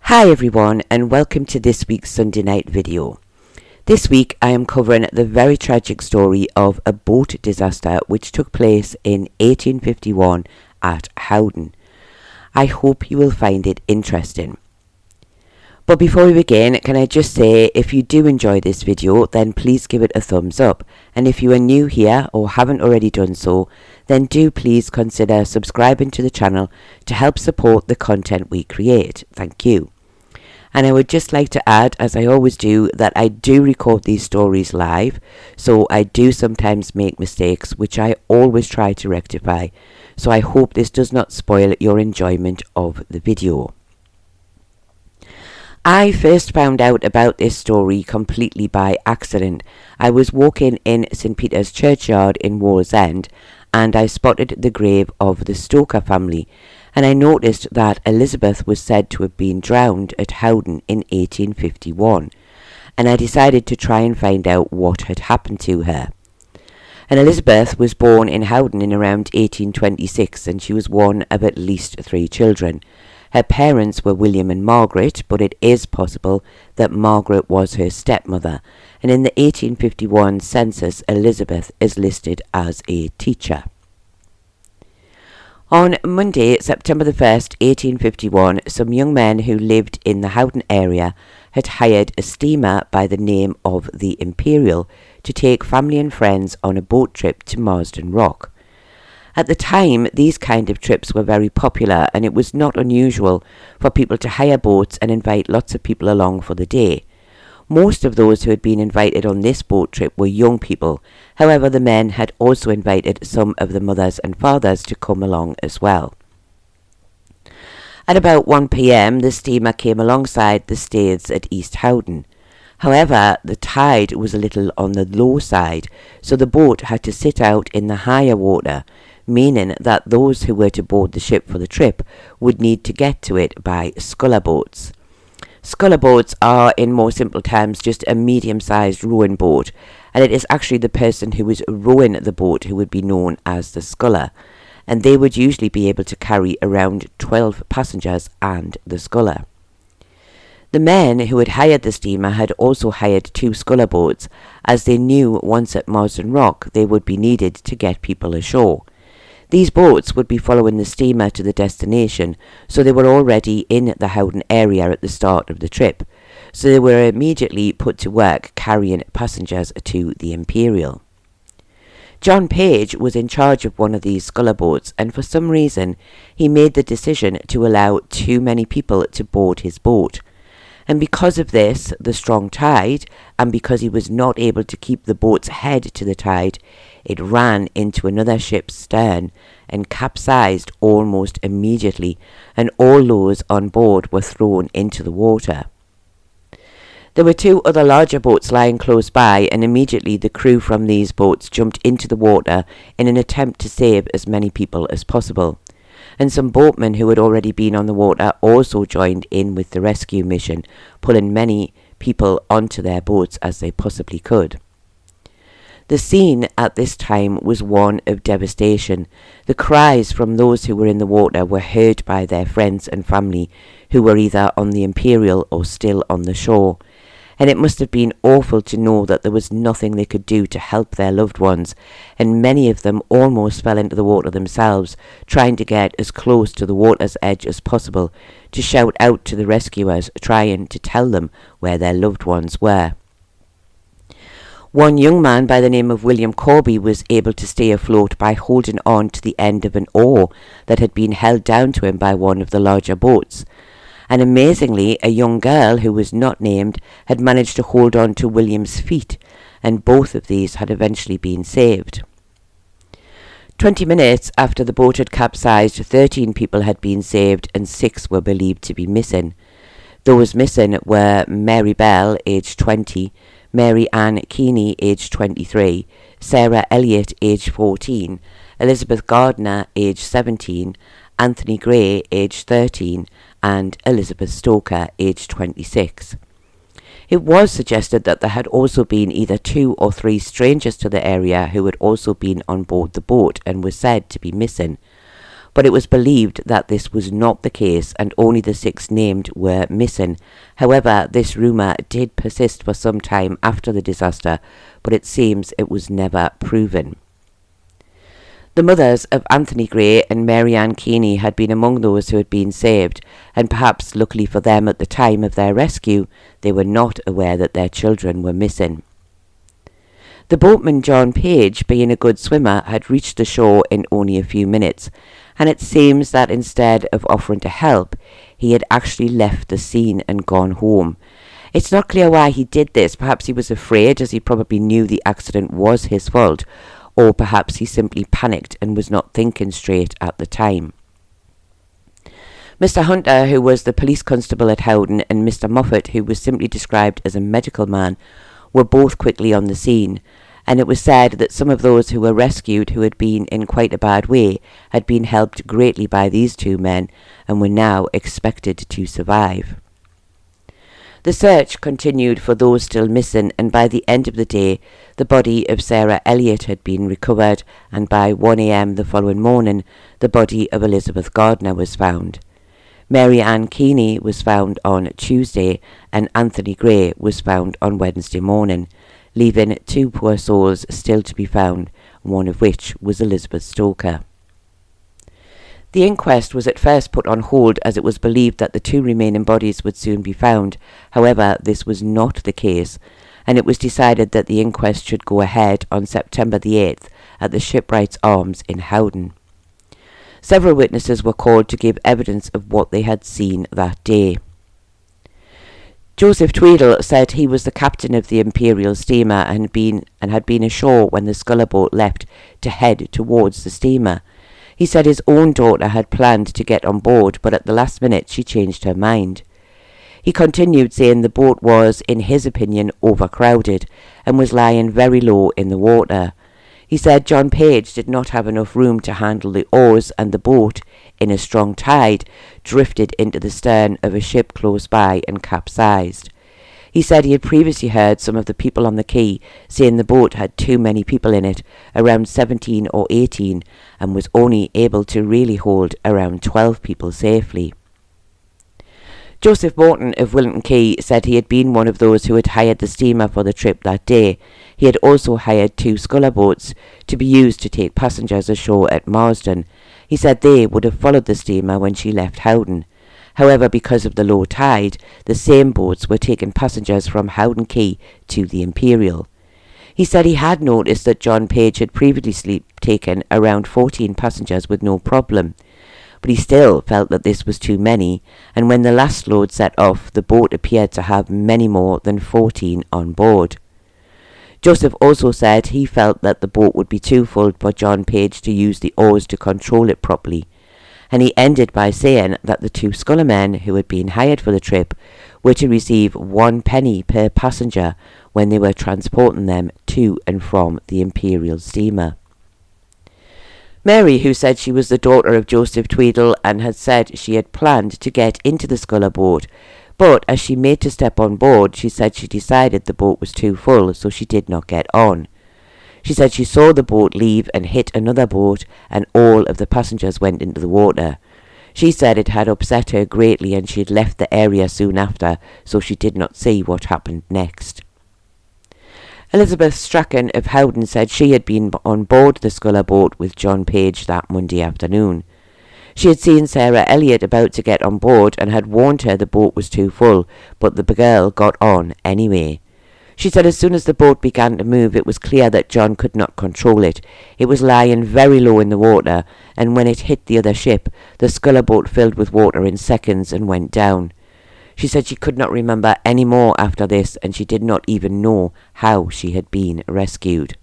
Hi everyone, and welcome to this week's Sunday night video. This week I am covering the very tragic story of a boat disaster which took place in 1851 at Howdon. I hope you will find it interesting. But before we begin, can I just say, if you do enjoy this video, then please give it a thumbs up. And if you are new here or haven't already done so, then do please consider subscribing to the channel to help support the content we create. Thank you. And I would just like to add, as I always do, that I do record these stories live, so I do sometimes make mistakes, which I always try to rectify. So I hope this does not spoil your enjoyment of the video. I first found out about this story completely by accident. I was walking in St. Peter's churchyard in Wallsend, and I spotted the grave of the Stoker family, and I noticed that Elizabeth was said to have been drowned at Howdon in 1851, and I decided to try and find out what had happened to her. And Elizabeth was born in Howdon in around 1826, and she was one of at least 3 children. Her parents were William and Margaret, but it is possible that Margaret was her stepmother, and in the 1851 census Elizabeth is listed as a teacher. On Monday, September the 1st, 1851, some young men who lived in the Howdon area had hired a steamer by the name of the Imperial to take family and friends on a boat trip to Marsden Rock. At the time, these kind of trips were very popular, and it was not unusual for people to hire boats and invite lots of people along for the day. Most of those who had been invited on this boat trip were young people. However, the men had also invited some of the mothers and fathers to come along as well. At about 1 p.m, the steamer came alongside the staithes at East Howdon. However, the tide was a little on the low side, so the boat had to sit out in the higher water, meaning that those who were to board the ship for the trip would need to get to it by sculler boats. Sculler boats are, in more simple terms, just a medium-sized rowing boat, and it is actually the person who is rowing the boat who would be known as the sculler, and they would usually be able to carry around 12 passengers and the sculler. The men who had hired the steamer had also hired 2 sculler boats, as they knew once at Marsden Rock they would be needed to get people ashore. These boats would be following the steamer to the destination, so they were already in the Howdon area at the start of the trip, so they were immediately put to work carrying passengers to the Imperial. John Page was in charge of one of these sculler boats, and for some reason he made the decision to allow too many people to board his boat. And because of this, the strong tide, and because he was not able to keep the boat's head to the tide, it ran into another ship's stern and capsized almost immediately, and all those on board were thrown into the water. There were 2 other larger boats lying close by, and immediately the crew from these boats jumped into the water in an attempt to save as many people as possible. And some boatmen who had already been on the water also joined in with the rescue mission, pulling many people onto their boats as they possibly could. The scene at this time was one of devastation. The cries from those who were in the water were heard by their friends and family who were either on the Imperial or still on the shore. And it must have been awful to know that there was nothing they could do to help their loved ones, and many of them almost fell into the water themselves, trying to get as close to the water's edge as possible to shout out to the rescuers, trying to tell them where their loved ones were. One young man by the name of William Corby was able to stay afloat by holding on to the end of an oar that had been held down to him by one of the larger boats. And amazingly, a young girl who was not named had managed to hold on to William's feet, and both of these had eventually been saved. 20 minutes after the boat had capsized, 13 people had been saved and 6 were believed to be missing. Those missing were Mary Bell, aged 20, Mary Ann Keeney, aged 23, Sarah Elliott, aged 14, Elizabeth Gardner, aged 17, Anthony Gray, aged 13, and Elizabeth Stoker, aged 26. It was suggested that there had also been either 2 or 3 strangers to the area who had also been on board the boat and were said to be missing. but it was believed that this was not the case and only the 6 named were missing. However, this rumour did persist for some time after the disaster, but it seems it was never proven. The mothers of Anthony Gray and Mary Ann Keeney had been among those who had been saved, and perhaps luckily for them at the time of their rescue, they were not aware that their children were missing. The boatman John Page, being a good swimmer, had reached the shore in only a few minutes, and it seems that instead of offering to help, he had actually left the scene and gone home. It's not clear why he did this. Perhaps he was afraid, as he probably knew the accident was his fault, or perhaps he simply panicked and was not thinking straight at the time. Mr. Hunter, who was the police constable at Howdon, and Mr. Moffat, who was simply described as a medical man, were both quickly on the scene, and it was said that some of those who were rescued who had been in quite a bad way had been helped greatly by these 2 men and were now expected to survive. The search continued for those still missing, and by the end of the day, the body of Sarah Elliott had been recovered, and by 1 a.m. the following morning, the body of Elizabeth Gardner was found. Mary Ann Keeney was found on Tuesday, and Anthony Gray was found on Wednesday morning, leaving 2 poor souls still to be found, one of which was Elizabeth Stoker. The inquest was at first put on hold as it was believed that the 2 remaining bodies would soon be found. However, this was not the case, and it was decided that the inquest should go ahead on September the 8th at the Shipwrights Arms in Howdon. Several witnesses were called to give evidence of what they had seen that day. Joseph Tweedle said he was the captain of the Imperial steamer and had been ashore when the sculler boat left to head towards the steamer. He said his own daughter had planned to get on board, but at the last minute she changed her mind. He continued saying the boat was, in his opinion, overcrowded and was lying very low in the water. He said John Page did not have enough room to handle the oars, and the boat, in a strong tide, drifted into the stern of a ship close by and capsized. He said he had previously heard some of the people on the quay saying the boat had too many people in it, around 17 or 18, and was only able to really hold around 12 people safely. Joseph Morton of Wilton Quay said he had been one of those who had hired the steamer for the trip that day. He had also hired 2 sculler boats to be used to take passengers ashore at Marsden. He said they would have followed the steamer when she left Howdon. However, because of the low tide, the same boats were taking passengers from Howdon Quay to the Imperial. He said he had noticed that John Page had previously taken around 14 passengers with no problem, but he still felt that this was too many, and when the last load set off, the boat appeared to have many more than 14 on board. Joseph also said he felt that the boat would be too full for John Page to use the oars to control it properly, and he ended by saying that the 2 sculler men who had been hired for the trip were to receive 1 penny per passenger when they were transporting them to and from the Imperial steamer. Mary, who said she was the daughter of Joseph Tweedle and had said she had planned to get into the sculler boat, but as she made to step on board, she said she decided the boat was too full, so she did not get on. She said she saw the boat leave and hit another boat, and all of the passengers went into the water. She said it had upset her greatly and she had left the area soon after, so she did not see what happened next. Elizabeth Strachan of Howdon said she had been on board the sculler boat with John Page that Monday afternoon. She had seen Sarah Elliott about to get on board and had warned her the boat was too full, but the girl got on anyway. She said as soon as the boat began to move, it was clear that John could not control it. It was lying very low in the water, and when it hit the other ship, the sculler boat filled with water in seconds and went down. She said she could not remember any more after this, and she did not even know how she had been rescued.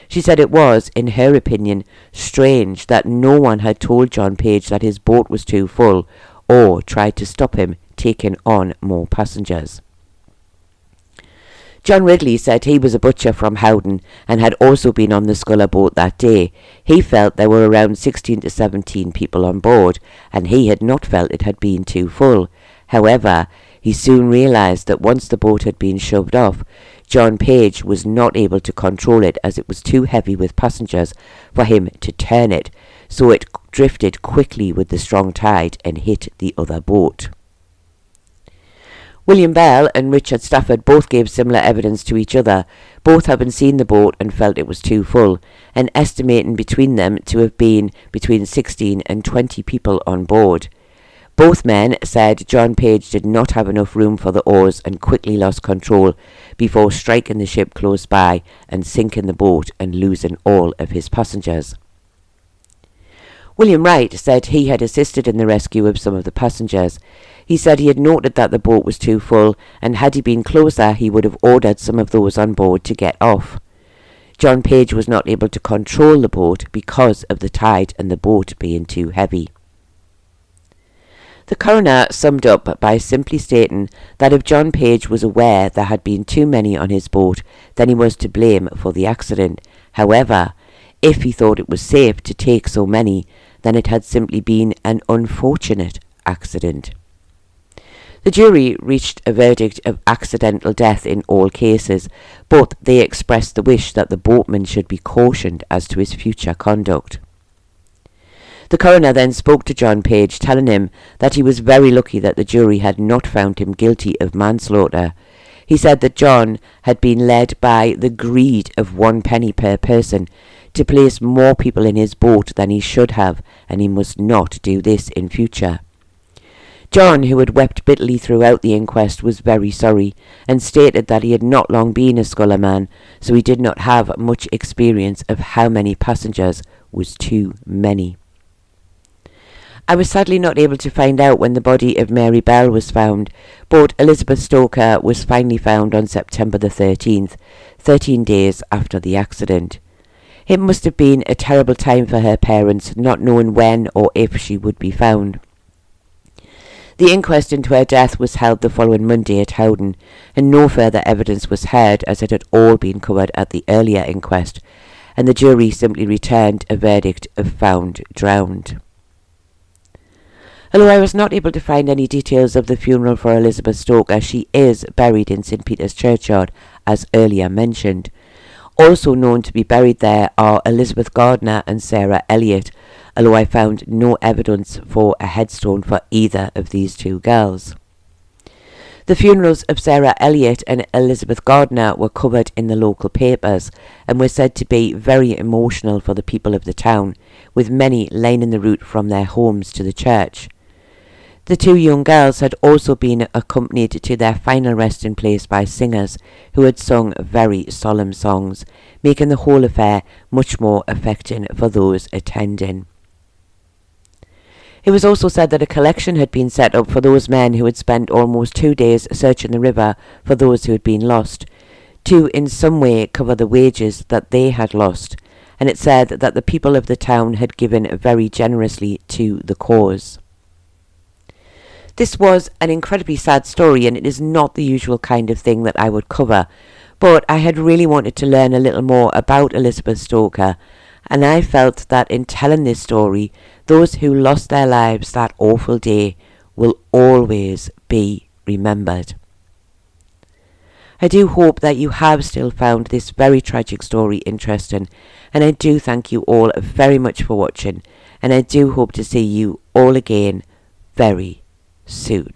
She said it was, in her opinion, strange that no one had told John Page that his boat was too full, or tried to stop him taking on more passengers. John Ridley said he was a butcher from Howdon and had also been on the sculler boat that day. He felt there were around 16 to 17 people on board, and he had not felt it had been too full. However, he soon realised that once the boat had been shoved off, John Page was not able to control it as it was too heavy with passengers for him to turn it, so it drifted quickly with the strong tide and hit the other boat. William Bell and Richard Stafford both gave similar evidence to each other, both having seen the boat and felt it was too full, and estimating between them to have been between 16 and 20 people on board. Both men said John Page did not have enough room for the oars and quickly lost control before striking the ship close by and sinking the boat and losing all of his passengers. William Wright said he had assisted in the rescue of some of the passengers. He said he had noted that the boat was too full, and had he been closer he would have ordered some of those on board to get off. John Page was not able to control the boat because of the tide and the boat being too heavy. The coroner summed up by simply stating that if John Page was aware there had been too many on his boat, then he was to blame for the accident. However, if he thought it was safe to take so many, then it had simply been an unfortunate accident. The jury reached a verdict of accidental death in all cases, but they expressed the wish that the boatman should be cautioned as to his future conduct. The coroner then spoke to John Page, telling him that he was very lucky that the jury had not found him guilty of manslaughter. He said that John had been led by the greed of 1 penny per person to place more people in his boat than he should have, and he must not do this in future. John, who had wept bitterly throughout the inquest, was very sorry, and stated that he had not long been a sculler man, so he did not have much experience of how many passengers was too many. I was sadly not able to find out when the body of Mary Bell was found, but Elizabeth Stoker was finally found on September the 13th, 13 days after the accident. It must have been a terrible time for her parents, not knowing when or if she would be found. The inquest into her death was held the following Monday at Howdon, and no further evidence was heard as it had all been covered at the earlier inquest, and the jury simply returned a verdict of found drowned. Although I was not able to find any details of the funeral for Elizabeth Stoker, she is buried in St. Peter's Churchyard, as earlier mentioned. Also known to be buried there are Elizabeth Gardner and Sarah Elliott, although I found no evidence for a headstone for either of these two girls. The funerals of Sarah Elliott and Elizabeth Gardner were covered in the local papers and were said to be very emotional for the people of the town, with many lining the route from their homes to the church. The two young girls had also been accompanied to their final resting place by singers who had sung very solemn songs, making the whole affair much more affecting for those attending. It was also said that a collection had been set up for those men who had spent almost 2 days searching the river for those who had been lost, to in some way cover the wages that they had lost, and it said that the people of the town had given very generously to the cause. This was an incredibly sad story, and it is not the usual kind of thing that I would cover, but I had really wanted to learn a little more about Elizabeth Stoker, and I felt that in telling this story, those who lost their lives that awful day will always be remembered. I do hope that you have still found this very tragic story interesting, and I do thank you all very much for watching, and I do hope to see you all again very soon.